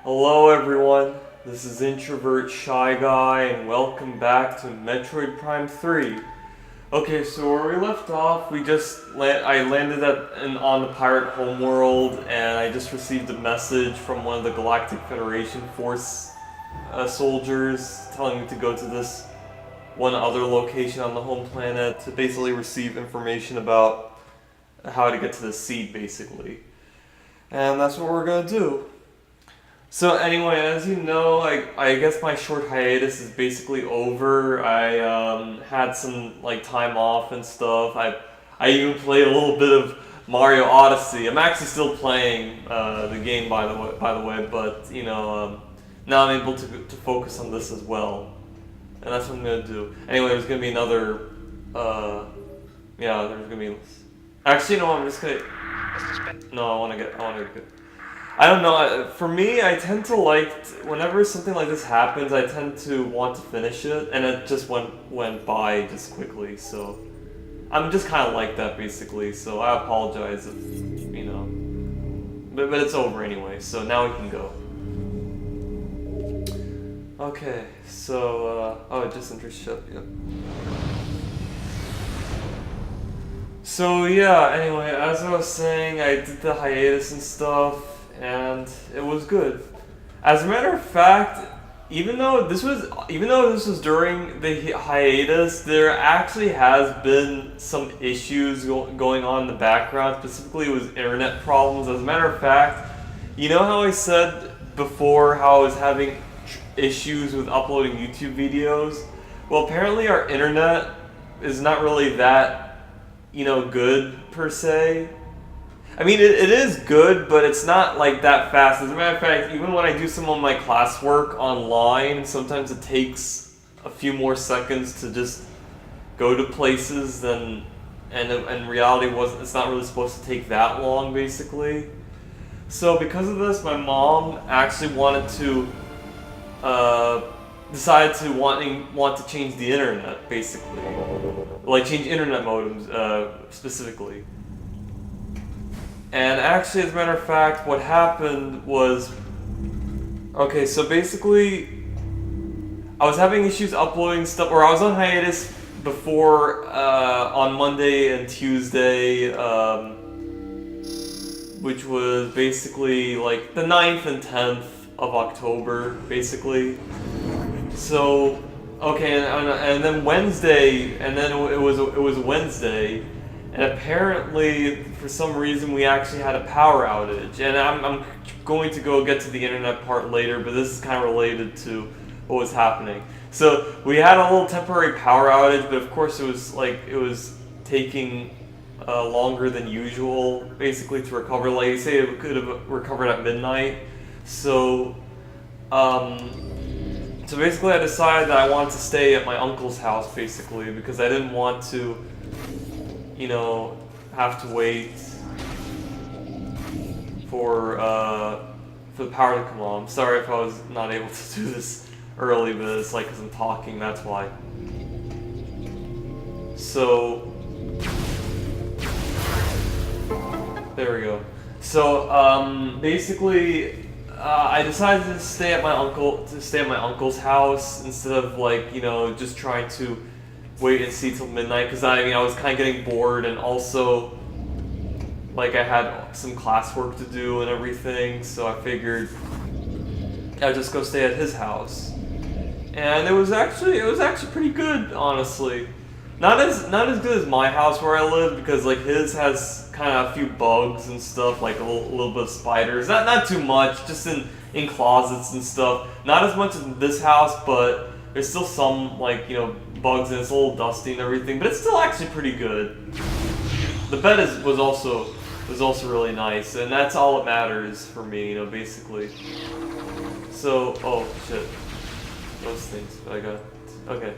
Hello everyone, this is Introvert Shy Guy and welcome back to Metroid Prime 3. Okay, so where we left off, I landed on the pirate homeworld and I just received a message from one of the Galactic Federation Force soldiers telling me to go to this one other location on the home planet to basically receive information about how to get to the seed, basically. And that's what we're gonna do. So anyway, as you know, I guess my short hiatus is basically over. I had some time off and stuff. I even played a little bit of Mario Odyssey. I'm actually still playing the game by the way, but now I'm able to focus on this as well, and that's what I'm gonna do. Anyway, there's gonna be another. There's gonna be. Actually, no, I'm just gonna. No, I wanna get. I don't know. For me, I tend to whenever something like this happens, I tend to want to finish it, and it just went by just quickly. So I'm just kind of like that basically. So I apologize if but it's over anyway. So now we can go. Okay. So just enter ship. Yep. So yeah. Anyway, as I was saying, I did the hiatus and stuff. And it was good. As a matter of fact, even though this was during the hiatus, there actually has been some issues going on in the background. Specifically, it was internet problems. As a matter of fact, you know how I said before how I was having issues with uploading YouTube videos? Well, apparently our internet is not really that, good per se. I mean, it is good, but it's not that fast. As a matter of fact, even when I do some of my classwork online, sometimes it takes a few more seconds to just go to places and in reality it's not really supposed to take that long, basically. So because of this, my mom actually wanted to decided to want to change the internet, basically, change internet modems specifically. And actually, as a matter of fact, what happened was, okay, so basically, I was having issues uploading stuff, or I was on hiatus before, on Monday and Tuesday, which was basically the 9th and 10th of October, basically. So, okay, and then Wednesday, and then it was Wednesday. And apparently, for some reason, we actually had a power outage. And I'm going to go get to the internet part later, but this is kind of related to what was happening. So we had a little temporary power outage, but of course it was taking longer than usual, basically, to recover. Like you say, it could have recovered at midnight. So basically, I decided that I wanted to stay at my uncle's house, basically, because I didn't want to have to wait for the power to come on. I'm sorry if I was not able to do this early, but it's because I'm talking, that's why. So, there we go. So, basically, I decided to stay at my uncle's house instead of just trying to wait and see till midnight, because I was kind of getting bored, and also I had some classwork to do and everything, so I figured I'd just go stay at his house. And it was actually pretty good, honestly. Not as good as my house where I live, because his has kind of a few bugs and stuff, a little bit of spiders. Not too much, just in closets and stuff. Not as much as this house, but there's still some bugs, and it's a little dusty and everything, but it's still actually pretty good. The bed was also really nice, and that's all that matters for me, basically. So, oh shit, those things I got. Okay,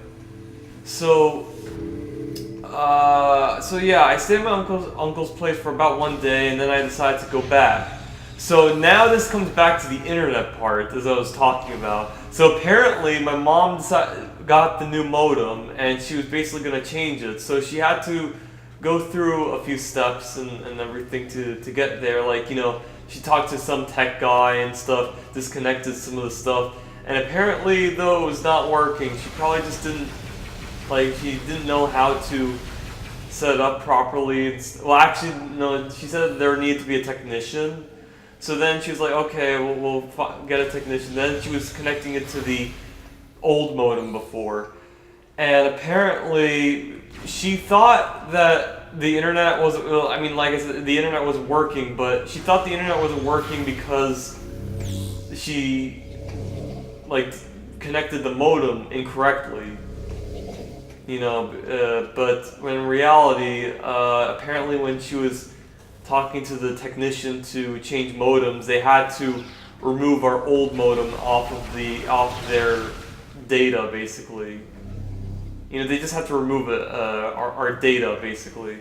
so yeah, I stayed at my uncle's place for about one day, and then I decided to go back. So now this comes back to the internet part, as I was talking about. So apparently, my mom got the new modem, and she was basically going to change it. So she had to go through a few steps and everything to get there. she talked to some tech guy and stuff, disconnected some of the stuff, and apparently though it was not working. She probably just didn't, like, she didn't know how to set it up properly. Well, actually, no, she said there needed to be a technician. So then she was like, okay, we'll get a technician. Then she was connecting it to the old modem before. And apparently, she thought that the internet was, well, I mean, like I said, the internet was working, but she thought the internet wasn't working because she, like, connected the modem incorrectly. You know, but when in reality, apparently when she was talking to the technician to change modems, they had to remove our old modem off of their data, basically. You know, they just had to remove our data, basically.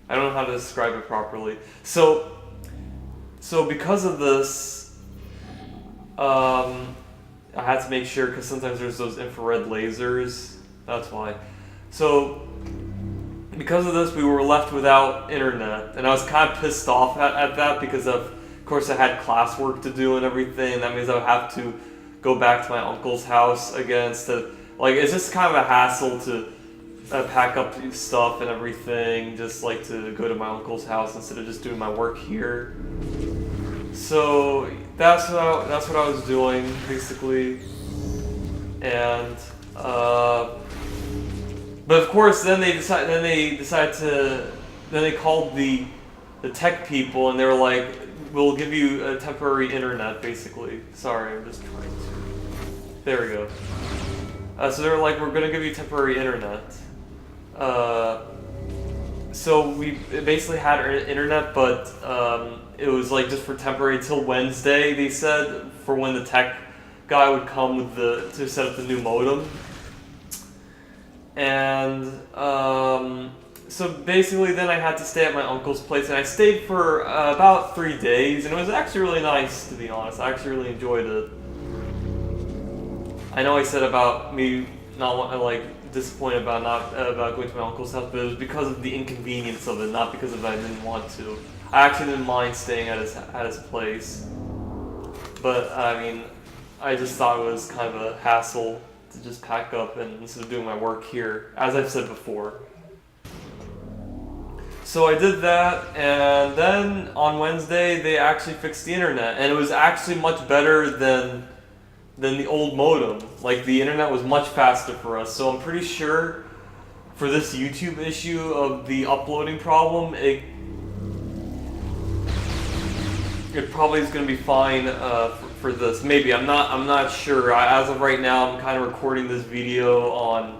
I don't know how to describe it properly. So because of this, I had to make sure, because sometimes there's those infrared lasers. That's why. So because of this, we were left without internet, and I was kind of pissed off at that because of course I had classwork to do and everything. That means I would have to go back to my uncle's house again instead of, like, it's just kind of a hassle to pack up stuff and everything, just like to go to my uncle's house instead of just doing my work here. So that's what I was doing basically, and but of course then they called the tech people, and they were like, we'll give you a temporary internet, basically. Sorry, I'm just trying to, there we go. So they were like, we're gonna give you temporary internet. So we basically had our internet, but it was like just for temporary until Wednesday, they said, for when the tech guy would come with to set up the new modem. And so basically then I had to stay at my uncle's place, and I stayed for about 3 days, and it was actually really nice, to be honest. I actually really enjoyed it. I know I said about me not disappointed about going to my uncle's house, but it was because of the inconvenience of it, not because of I didn't want to. I actually didn't mind staying at his place, but I mean, I just thought it was kind of a hassle to just pack up and instead of doing my work here, as I've said before. So I did that, and then on Wednesday they actually fixed the internet, and it was actually much better than the old modem. Like, the internet was much faster for us, so I'm pretty sure for this YouTube issue of the uploading problem, it probably is going to be fine for this. Maybe, I'm not sure. As of right now, I'm kind of recording this video on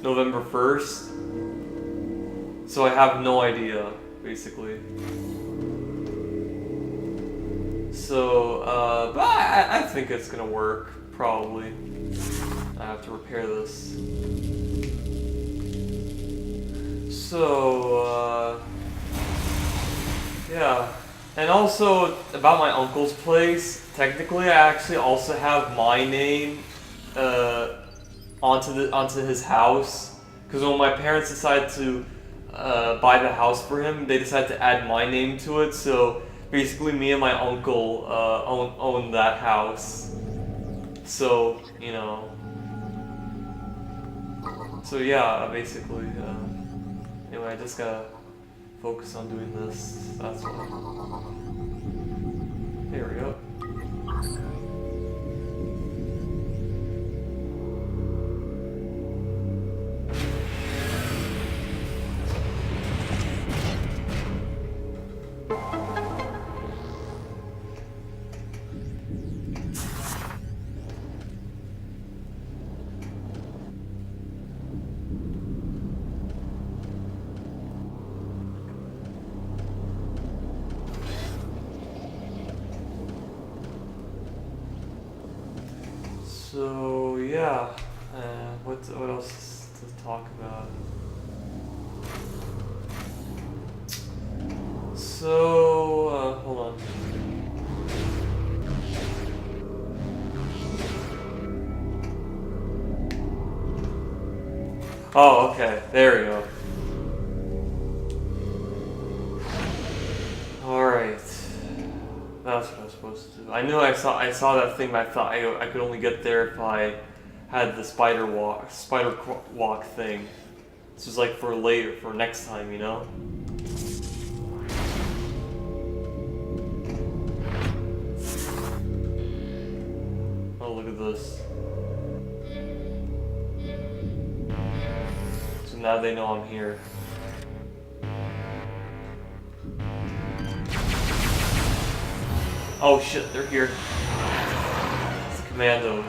November 1st, so I have no idea, basically. So, but I think it's gonna work, probably. I have to repair this. So, yeah. And also, about my uncle's place, technically I actually also have my name onto his house. Because when my parents decided to buy the house for him, they decided to add my name to it, so basically me and my uncle own that house. So, you know. So yeah, basically, anyway, I just gotta focus on doing this, that's why. There we go. So yeah, what else to talk about? So hold on. Oh, okay. There we go. All right. to. I knew I saw that thing, but I thought I could only get there if I had the spider walk thing. This was like for later, for next time, you know? Oh, look at this. So now they know I'm here. Oh shit, they're here. It's the commandos.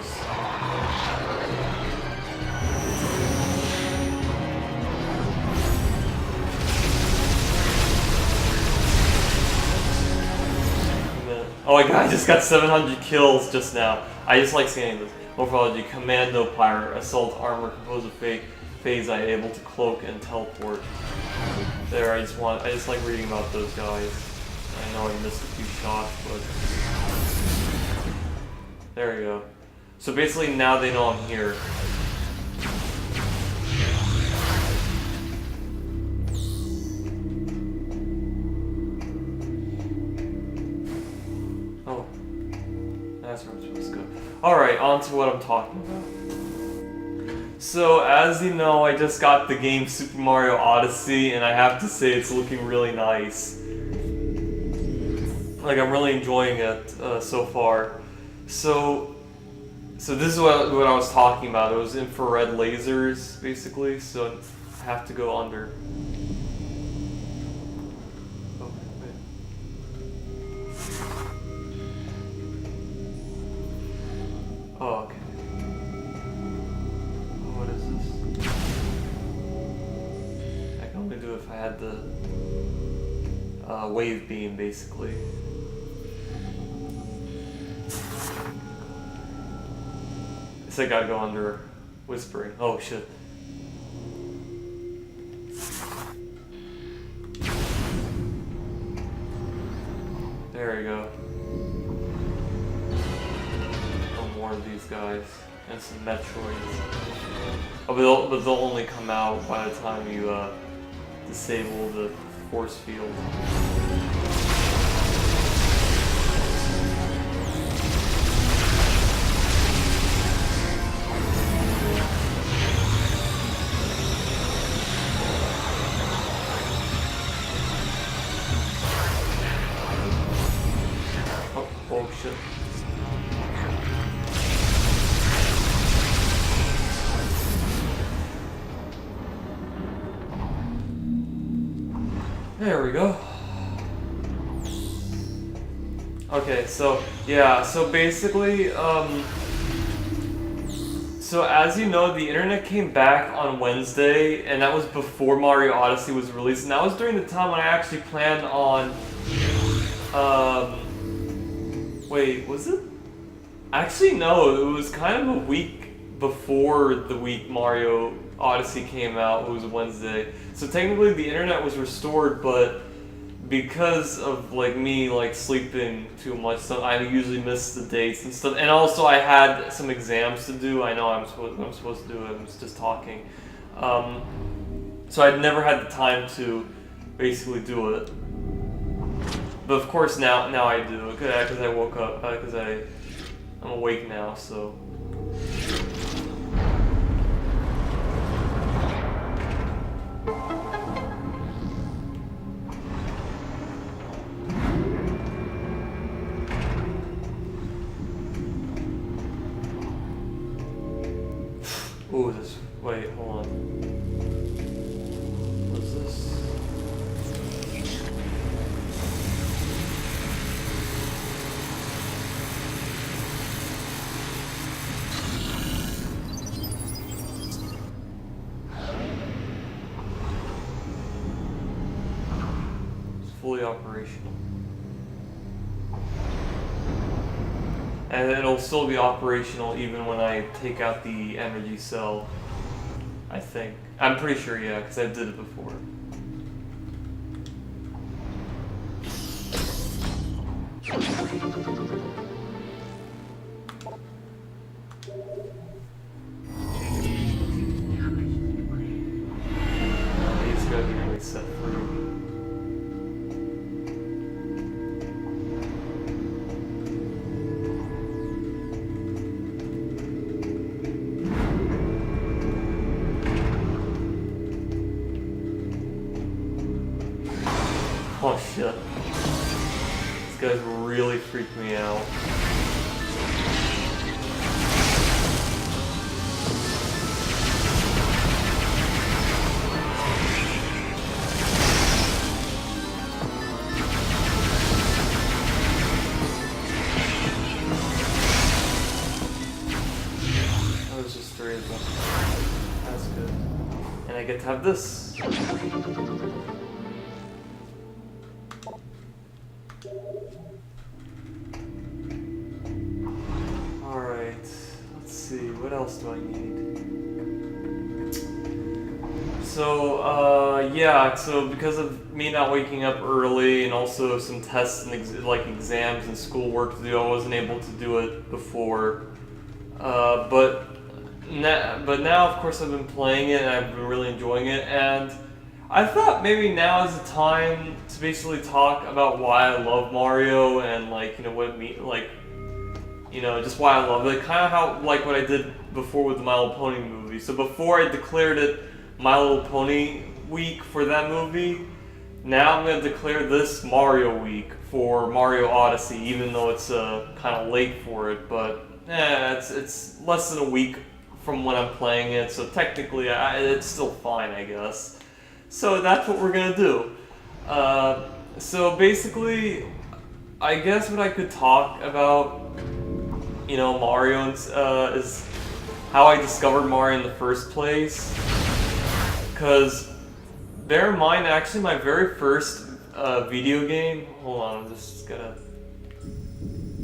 Oh my god, I just got 700 kills just now. I just like saying this. Morphology, Commando Pirate, Assault Armor, composed of phase eye, able to cloak and teleport. There, I just like reading about those guys. I know I missed a few shots, but... There we go. So basically now they know I'm here. Oh. That's where I'm supposed to go. Alright, on to what I'm talking about. So, as you know, I just got the game Super Mario Odyssey, and I have to say it's looking really nice. Like, I'm really enjoying it so far. So this is what I was talking about. It was infrared lasers, basically, so I have to go under. Oh, wait. Oh, okay. What is this? I can only do it if I had the wave beam, basically. I gotta go under whispering. Oh shit. There we go. Oh, more of these guys. And some Metroids. Oh, but they'll only come out by the time you disable the force field. Oh shit. There we go. Okay, so yeah, so basically, so as you know, the internet came back on Wednesday, and that was before Mario Odyssey was released, and that was during the time when I actually planned on, wait, was it? Actually, no, it was kind of a week before the week Mario Odyssey came out. It was Wednesday. So technically the internet was restored, but because of like me like sleeping too much, so I usually miss the dates and stuff. And also I had some exams to do. I know I'm supposed to do it. I'm just talking. So I'd never had the time to basically do it. But of course now I do, because I woke up, because I'm awake now, so. Ooh, this, wait, hold on. What's this? Fully operational. And it'll still be operational even when I take out the energy cell, I think. I'm pretty sure, yeah, because I did it before. He's got to be really set free. really freak me out. Oh, there's just 3 of them. That's good. And I get to have this. What else do I need? So, yeah, so because of me not waking up early and also some tests and exams and schoolwork to do, I wasn't able to do it before. But now, of course, I've been playing it and I've been really enjoying it, and I thought maybe now is the time to basically talk about why I love Mario and, like, you know, what it means, like, you know, just why I love it. Kind of how, like, what I did before with the My Little Pony movie. So before I declared it My Little Pony week for that movie, now I'm going to declare this Mario week for Mario Odyssey, even though it's kind of late for it. But, it's less than a week from when I'm playing it, so technically it's still fine, I guess. So that's what we're going to do. So basically, I guess what I could talk about, you know, Mario is how I discovered Mario in the first place. Because, bear in mind, actually my very first video game, hold on, I'm just gonna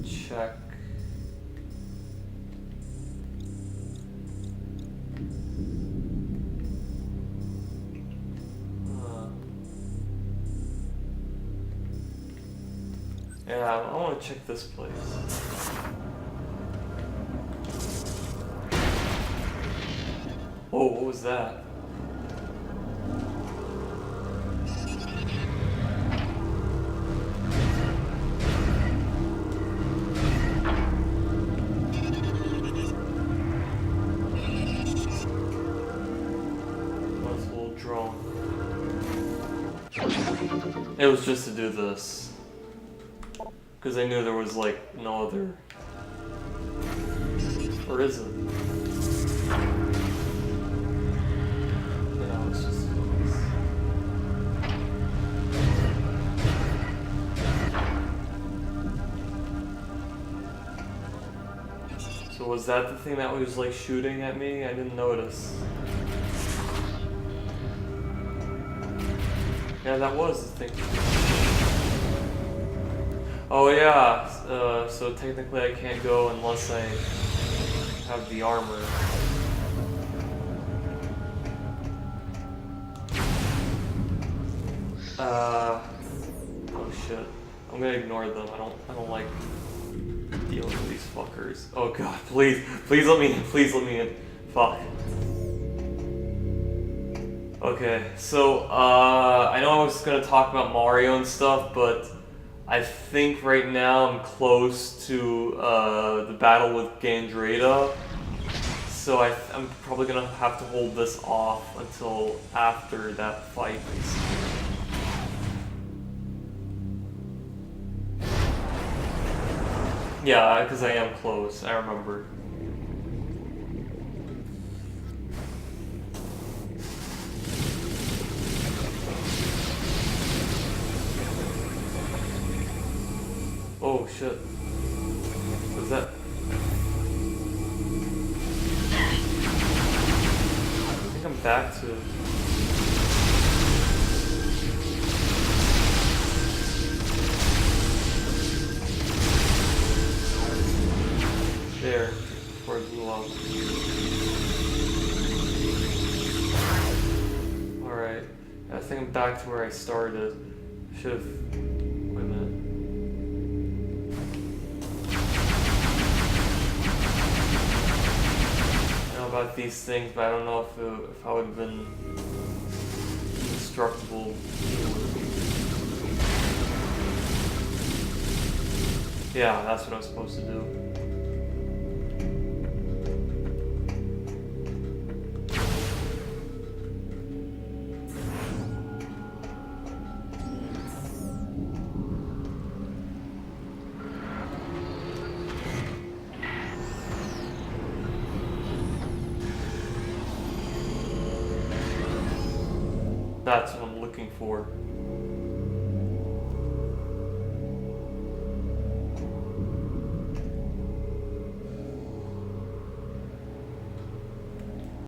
check. Yeah, I want to check this place. Oh, what was that? That's a little drone. It was just to do this. Because I knew there was, like, no other... Or is it? No, it's just... So was that the thing that was, like, shooting at me? I didn't notice. Yeah, that was the thing. Oh yeah, so technically I can't go unless I have the armor. Oh shit. I'm gonna ignore them. I don't like dealing with these fuckers. Oh god, please let me in. Fuck. Okay, so I know I was gonna talk about Mario and stuff, but I think right now I'm close to the battle with Gandreda, so I'm probably gonna have to hold this off until after that fight, basically. Yeah, because I am close, I remember. Oh shit. What's that? I think I'm back to... There, before it blew up. Alright. I think I'm back to where I started. Should've... Wait a minute. About these things, but I don't know if I would have been indestructible. Yeah, that's what I was supposed to do. That's what I'm looking for.